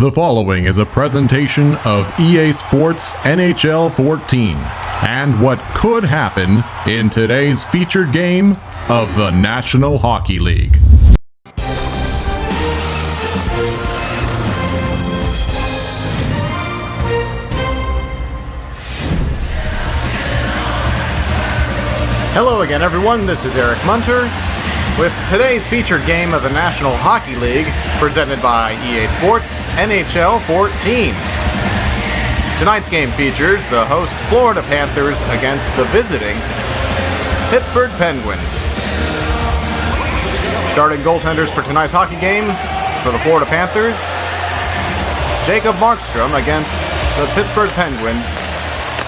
The following is a presentation of EA Sports NHL 14 and what could happen in today's featured game of the National Hockey League. Hello again, everyone. This is Eric Munter with today's featured game of the National Hockey League presented by EA Sports NHL 14. Tonight's game features the host Florida Panthers against the visiting Pittsburgh Penguins. Starting goaltenders for tonight's hockey game for the Florida Panthers: Jacob Markstrom against the Pittsburgh Penguins,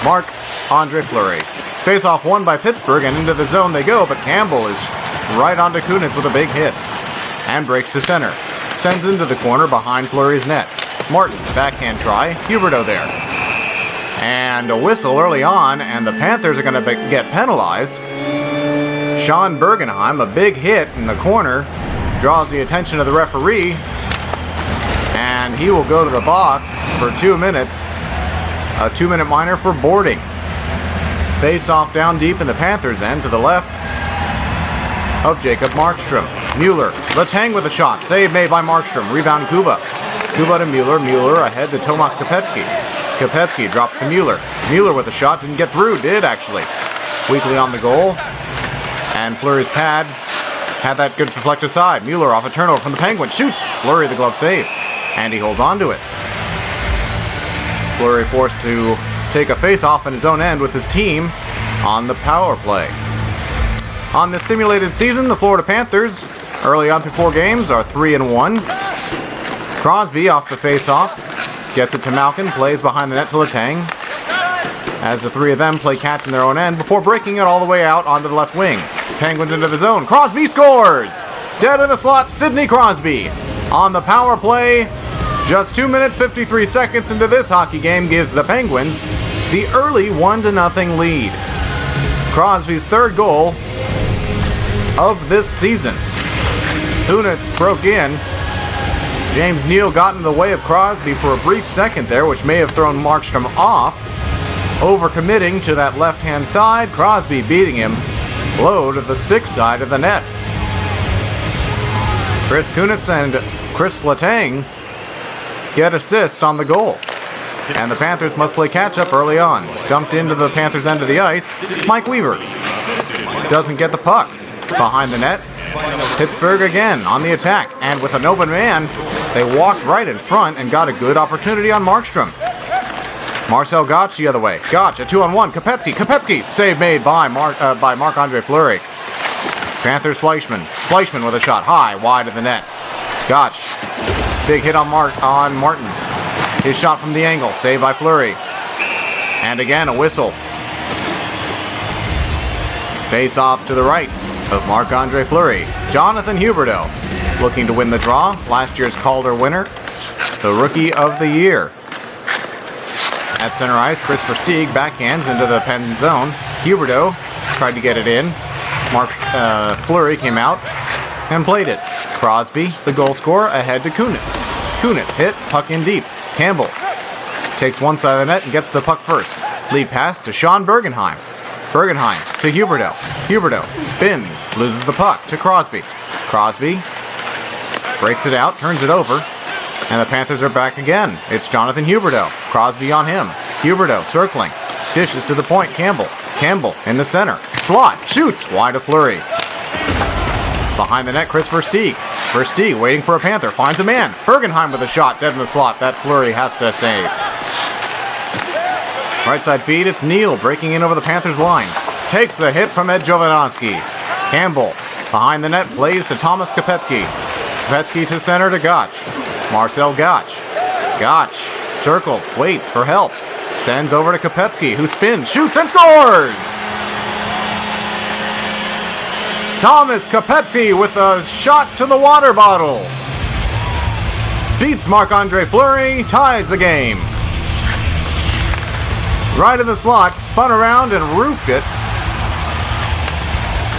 Marc-Andre Fleury. Face-off won by Pittsburgh, and into the zone they go, but Campbell is right onto Kunitz with a big hit and breaks to center. Sends into the corner behind Fleury's net. Martin, backhand try. Huberdeau there. And a whistle early on, and the Panthers are going to get penalized. Sean Bergenheim, a big hit in the corner, draws the attention of the referee, and he will go to the box for 2 minutes. A 2-minute minor for boarding. Face-off down deep in the Panthers' end to the left of Jacob Markstrom. Mueller, Letang with a shot. Save made by Markstrom. Rebound Kuba. Kuba to Mueller. Mueller ahead to Tomas Kopecky. Kopecky drops to Mueller. Mueller with a shot. Didn't get through. Did, actually. Weakly on the goal. And Fleury's pad had that good deflect aside. Mueller off a turnover from the Penguins. Shoots. Fleury the glove save. And he holds on to it. Fleury forced to take a face-off in his own end with his team on the power play. On this simulated season, the Florida Panthers, early on through 4 games, are 3-1. Crosby off the face-off, gets it to Malkin, plays behind the net to Letang, as the three of them play catch in their own end before breaking it all the way out onto the left wing. Penguins into the zone. Crosby scores! Dead in the slot, Sidney Crosby. On the power play, just 2 minutes 53 seconds into this hockey game gives the Penguins the early 1-0 lead. Crosby's third goal of this season. Kunitz broke in. James Neal got in the way of Crosby for a brief second there, which may have thrown Markstrom off. Overcommitting to that left-hand side, Crosby beating him low to the stick side of the net. Chris Kunitz and Chris Letang get assists on the goal. And the Panthers must play catch-up early on. Dumped into the Panthers' end of the ice, Mike Weaver doesn't get the puck. Behind the net, Pittsburgh again on the attack. And with an open man, they walked right in front and got a good opportunity on Markstrom. Marcel Gotch the other way. Gotch, a 2-on-1. Kopecky, save made by Marc-Andre Fleury. Panthers Fleischmann with a shot high, wide of the net. Gotch, big hit on Martin. His shot from the angle, saved by Fleury. And again, a whistle. Face off to the right of Marc-Andre Fleury. Jonathan Huberdeau looking to win the draw. Last year's Calder winner. The Rookie of the Year. At center ice, Chris Versteeg backhands into the Penn zone. Huberdeau tried to get it in. Fleury came out and played it. Crosby, the goal scorer, ahead to Kunitz. Kunitz hit, puck in deep. Campbell takes one side of the net and gets the puck first. Lead pass to Sean Bergenheim. Bergenheim to Huberdeau. Huberdeau spins, loses the puck to Crosby. Crosby breaks it out, turns it over, and the Panthers are back again. It's Jonathan Huberdeau. Crosby on him. Huberdeau circling. Dishes to the point. Campbell. Campbell in the center. Slot. Shoots. Wide of Fleury. Behind the net, Chris Versteeg. Versteeg waiting for a Panther. Finds a man. Bergenheim with a shot. Dead in the slot. That Fleury has to save. Right side feed. It's Neal breaking in over the Panthers line. Takes a hit from Ed Jovanovski. Campbell behind the net. Plays to Tomas Kopecky. Kopecky to center to Gotch. Marcel Gotch. Gotch circles. Waits for help. Sends over to Kopecky, who spins. Shoots and scores! Thomas Kopecky with a shot to the water bottle. Beats Marc-Andre Fleury, ties the game. Right in the slot, spun around and roofed it.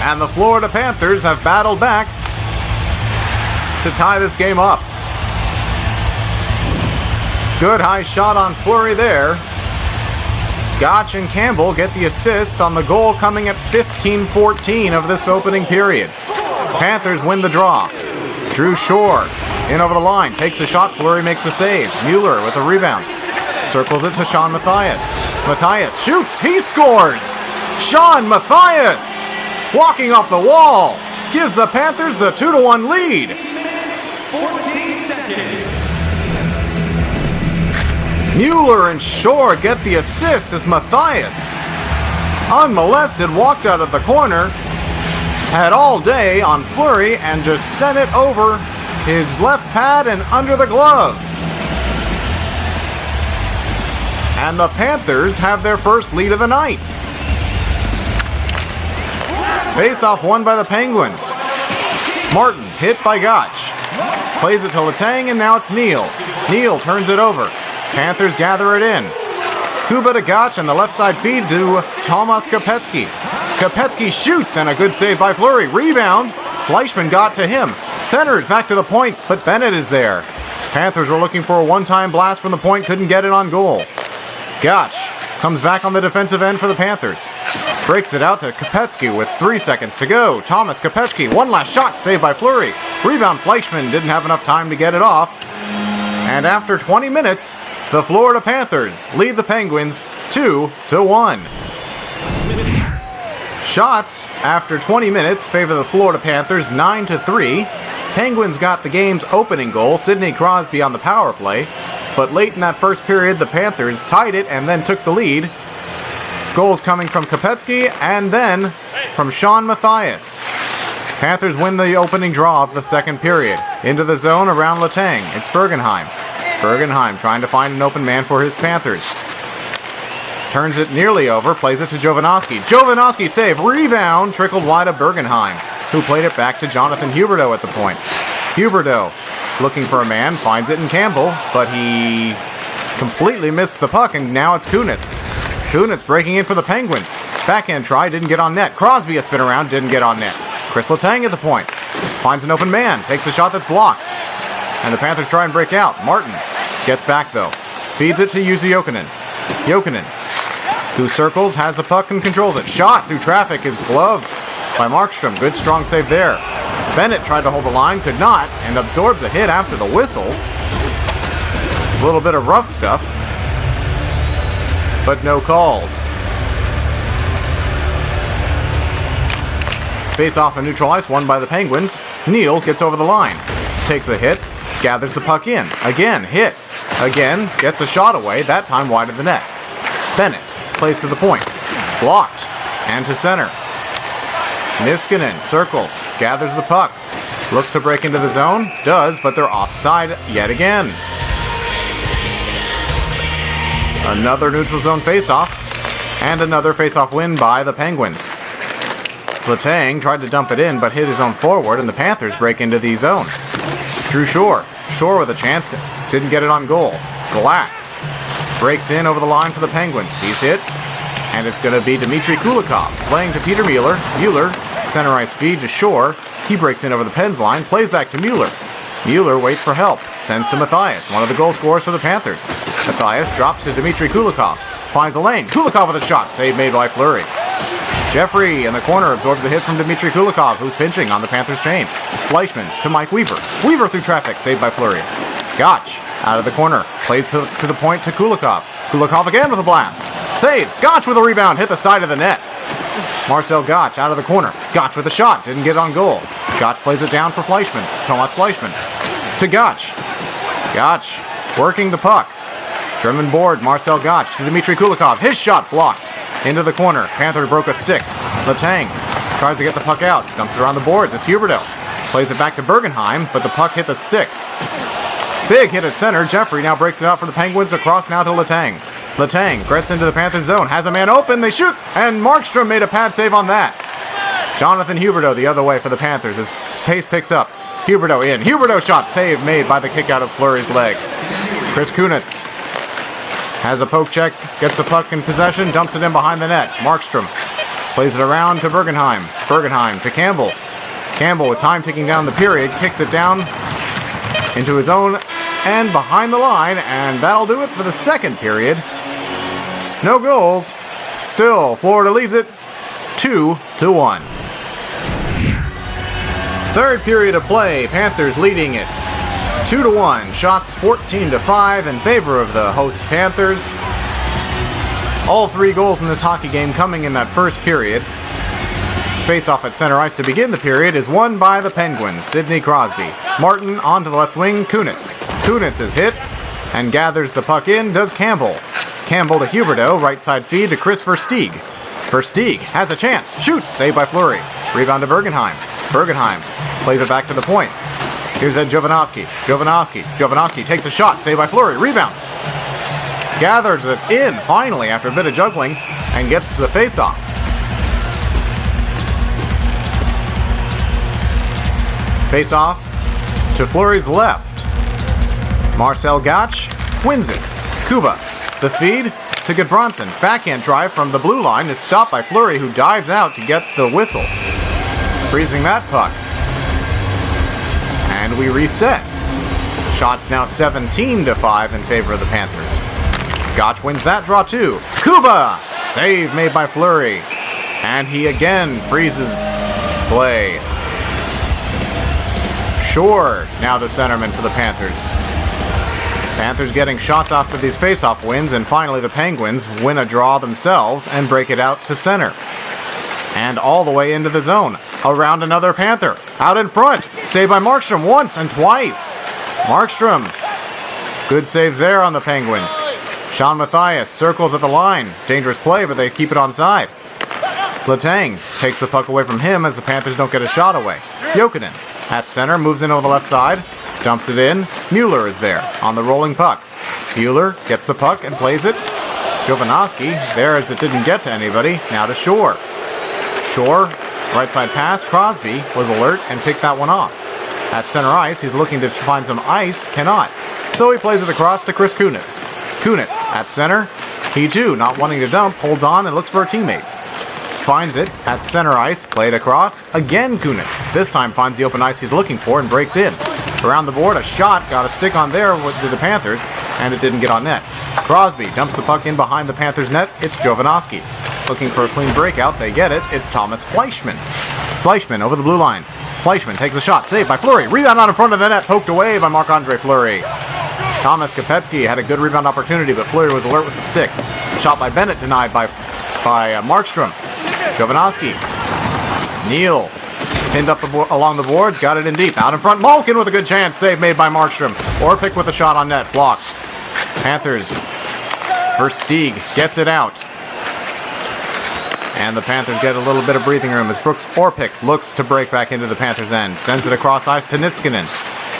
And the Florida Panthers have battled back to tie this game up. Good high shot on Fleury there. Gotch and Campbell get the assists on the goal coming at 15-14 of this opening period. Panthers win the draw. Drew Shore in over the line, takes a shot, Fleury makes the save. Mueller with a rebound. Circles it to Sean Matthias. Matthias shoots, he scores! Sean Matthias! Walking off the wall, gives the Panthers the 2-1 lead. 14 seconds. Mueller and Shore get the assist as Matthias, unmolested, walked out of the corner, had all day on Fleury, and just sent it over his left pad and under the glove. And the Panthers have their first lead of the night. Face-off won by the Penguins. Martin hit by Gotch. Plays it to Letang, and now it's Neal. Neal turns it over. Panthers gather it in. Kuba to Gotch, and the left side feed to Tomas Kopetsky. Kopetsky shoots, and a good save by Fleury. Rebound. Fleischmann got to him. Centers back to the point, but Bennett is there. Panthers were looking for a one-time blast from the point, couldn't get it on goal. Gotch comes back on the defensive end for the Panthers. Breaks it out to Kopetsky with 3 seconds to go. Thomas Kopetsky, one last shot, saved by Fleury. Rebound, Fleischmann didn't have enough time to get it off. And after 20 minutes, the Florida Panthers lead the Penguins 2-1. Shots after 20 minutes favor the Florida Panthers 9-3. Penguins got the game's opening goal, Sidney Crosby on the power play. But late in that first period, the Panthers tied it and then took the lead. Goals coming from Kopetsky and then from Sean Matthias. Panthers win the opening draw of the second period. Into the zone around Letang. It's Bergenheim. Bergenheim trying to find an open man for his Panthers. Turns it nearly over, plays it to Jovanovski. Jovanovski save, rebound, trickled wide of Bergenheim, who played it back to Jonathan Huberdeau at the point. Huberdeau looking for a man, finds it in Campbell, but he completely missed the puck, and now it's Kunitz. Kunitz breaking in for the Penguins. Backhand try, didn't get on net. Crosby a spin around, didn't get on net. Chris Letang at the point. Finds an open man, takes a shot that's blocked. And the Panthers try and break out. Martin gets back though. Feeds it to Jussi Jokinen. Jokinen, who circles, has the puck and controls it. Shot through traffic is gloved by Markstrom. Good strong save there. Bennett tried to hold the line, could not, and absorbs a hit after the whistle. A little bit of rough stuff, but no calls. Face off and neutral ice won by the Penguins. Neal gets over the line. Takes a hit, gathers the puck in. Again, hit. Again, gets a shot away, that time wide of the net. Bennett plays to the point. Blocked. And to center. Niskanen circles, gathers the puck. Looks to break into the zone. Does, but they're offside yet again. Another neutral zone faceoff. And another faceoff win by the Penguins. Letang tried to dump it in, but hit his own forward, and the Panthers break into the zone. Drew Shore. Shore with a chance. Didn't get it on goal. Glass breaks in over the line for the Penguins. He's hit. And it's going to be Dmitry Kulikov playing to Peter Mueller. Mueller, center ice feed to Shore. He breaks in over the Pens line, plays back to Mueller. Mueller waits for help, sends to Matthias, one of the goal scorers for the Panthers. Matthias drops to Dmitry Kulikov, finds a lane. Kulikov with a shot, save made by Fleury. Jeffrey in the corner absorbs the hit from Dmitry Kulikov, who's pinching on the Panthers change. Fleischmann to Mike Weaver. Weaver through traffic, saved by Fleury. Gotch out of the corner, plays to the point to Kulikov. Kulikov again with a blast. Save! Gotch with a rebound, hit the side of the net. Marcel Gotch out of the corner. Gotch with a shot, didn't get on goal. Gotch plays it down for Fleischmann. Thomas Fleischmann to Gotch. Gotch working the puck. German board, Marcel Gotch to Dmitry Kulikov. His shot blocked. Into the corner. Panther broke a stick. Letang tries to get the puck out. Dumps it around the boards. It's Huberdeau. Plays it back to Bergenheim, but the puck hit the stick. Big hit at center. Jeffrey now breaks it out for the Penguins. Across now to Letang. Letang gets into the Panthers zone. Has a man open. They shoot. And Markstrom made a pad save on that. Jonathan Huberdeau the other way for the Panthers as pace picks up. Huberdeau in. Huberdeau shot. Save made by the kick out of Fleury's leg. Chris Kunitz has a poke check. Gets the puck in possession. Dumps it in behind the net. Markstrom plays it around to Bergenheim. Bergenheim to Campbell. Campbell with time ticking down the period. Kicks it down into his own and behind the line, and that'll do it for the second period. No goals. Still, Florida leads it 2-1. Third period of play, Panthers leading it 2-1. Shots 14-5 in favor of the host Panthers. All 3 goals in this hockey game coming in that first period. Face-off at center ice to begin the period is won by the Penguins. Sidney Crosby. Martin onto the left wing, Kunitz. Kunitz is hit and gathers the puck in, does Campbell. Campbell to Huberdeau, right side feed to Chris Versteeg. Versteeg has a chance, shoots, saved by Fleury. Rebound to Bergenheim. Bergenheim plays it back to the point. Here's Ed Jovanovski. Jovanovski takes a shot, saved by Fleury. Rebound. Gathers it in finally after a bit of juggling and gets the face-off. Face-off to Fleury's left. Marcel Gotch wins it. Kuba, the feed to Goodbronson. Backhand drive from the blue line is stopped by Fleury, who dives out to get the whistle, freezing that puck. And we reset. Shots now 17-5 in favor of the Panthers. Gotch wins that draw too. Kuba! Save made by Fleury. And he again freezes play. Shore now the centerman for the Panthers. Panthers getting shots off of these face-off wins, and finally the Penguins win a draw themselves and break it out to center. And all the way into the zone. Around another Panther. Out in front. Saved by Markstrom once and twice. Markstrom. Good saves there on the Penguins. Sean Mathias circles at the line. Dangerous play, but they keep it onside. Letang takes the puck away from him as the Panthers don't get a shot away. Jokinen at center, moves in over the left side, dumps it in. Mueller is there on the rolling puck. Mueller gets the puck and plays it. Jovanovski there as it didn't get to anybody. Now to Shore. Shore, right side pass. Crosby was alert and picked that one off. At center ice, he's looking to find some ice, cannot. So he plays it across to Chris Kunitz. Kunitz at center. He too, not wanting to dump, holds on and looks for a teammate. Finds it at center ice, played across. Again Kunitz. This time finds the open ice he's looking for and breaks in. Around the board, a shot got a stick on there to the Panthers, and it didn't get on net. Crosby dumps the puck in behind the Panthers net. It's Jovanovski. Looking for a clean breakout, they get it. It's Thomas Fleischmann. Fleischmann over the blue line. Fleischmann takes a shot, saved by Fleury. Rebound out in front of the net, poked away by Marc-Andre Fleury. Thomas Kopetsky had a good rebound opportunity, but Fleury was alert with the stick. Shot by Bennett denied by Markstrom. Jovanovski. Neal pinned up along the boards, got it in deep. Out in front, Malkin with a good chance. Save made by Markstrom. Orpik with a shot on net, blocked. Panthers. Versteeg gets it out. And the Panthers get a little bit of breathing room as Brooks Orpik looks to break back into the Panthers' end. Sends it across ice to Niskanen.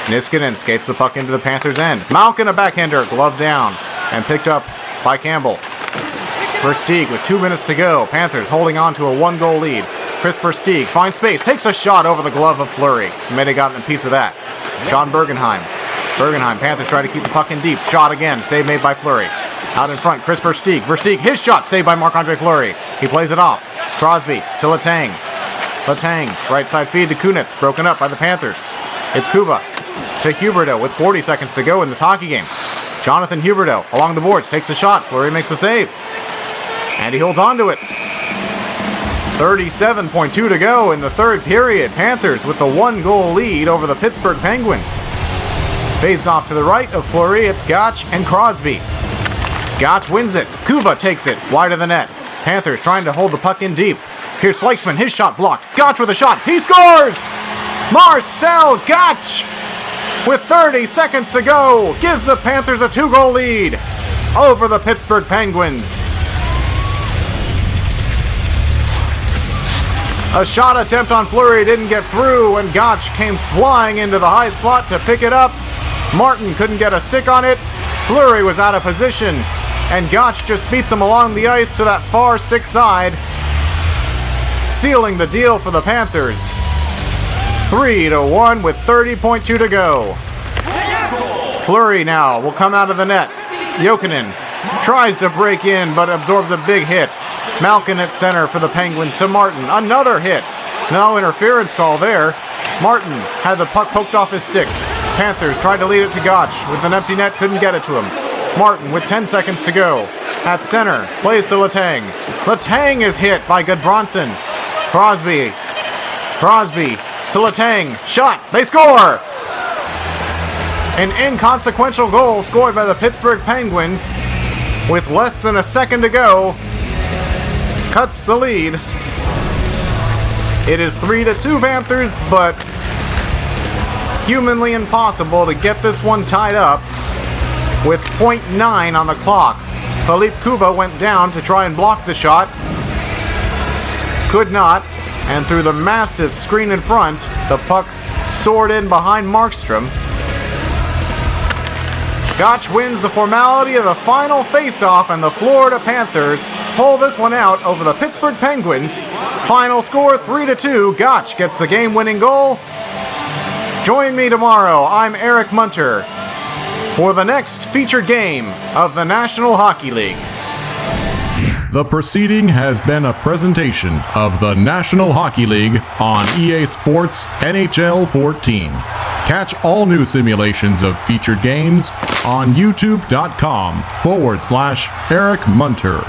Niskanen skates the puck into the Panthers' end. Malkin, a backhander, glove down, and picked up by Campbell. Versteeg with 2 minutes to go. Panthers holding on to a 1-goal lead. Chris Versteeg finds space, takes a shot over the glove of Fleury. May have gotten a piece of that. Sean Bergenheim. Bergenheim, Panthers try to keep the puck in deep. Shot again, save made by Fleury. Out in front, Chris Versteeg. Versteeg, his shot, saved by Marc-Andre Fleury. He plays it off. Crosby to Letang. Letang, right side feed to Kunitz, broken up by the Panthers. It's Kuba to Huberdeau with 40 seconds to go in this hockey game. Jonathan Huberdeau along the boards, takes a shot. Fleury makes the save. And he holds on to it. 37.2 to go in the third period. Panthers with the 1-goal lead over the Pittsburgh Penguins. Face off to the right of Fleury, it's Gotch and Crosby. Gotch wins it. Kuba takes it wide of the net. Panthers trying to hold the puck in deep. Here's Fleischmann, his shot blocked. Gotch with a shot. He scores! Marcel Gotch, with 30 seconds to go, gives the Panthers a 2-goal lead over the Pittsburgh Penguins. A shot attempt on Fleury didn't get through, and Gotch came flying into the high slot to pick it up. Martin couldn't get a stick on it. Fleury was out of position, and Gotch just beats him along the ice to that far stick side, sealing the deal for the Panthers. 3-1 with 30.2 to go. Fleury now will come out of the net. Jokinen tries to break in, but absorbs a big hit. Malkin at center for the Penguins to Martin. Another hit. No interference call there. Martin had the puck poked off his stick. Panthers tried to lead it to Gotch. With an empty net, couldn't get it to him. Martin with 10 seconds to go. At center, plays to Letang. Letang is hit by Goodbronson. Crosby to Letang. Shot. They score! An inconsequential goal scored by the Pittsburgh Penguins with less than a second to go. Cuts the lead. It is 3-2 Panthers, but humanly impossible to get this one tied up with .9 on the clock. Philippe Kuba went down to try and block the shot. Could not, and through the massive screen in front, the puck soared in behind Markstrom. Gotch wins the formality of the final face-off, and the Florida Panthers pull this one out over the Pittsburgh Penguins. Final score 3-2. Gotch gets the game-winning goal. Join me tomorrow. I'm Eric Munter for the next featured game of the National Hockey League. The proceeding has been a presentation of the National Hockey League on EA Sports NHL 14. Catch all new simulations of featured games on youtube.com/Eric Munter.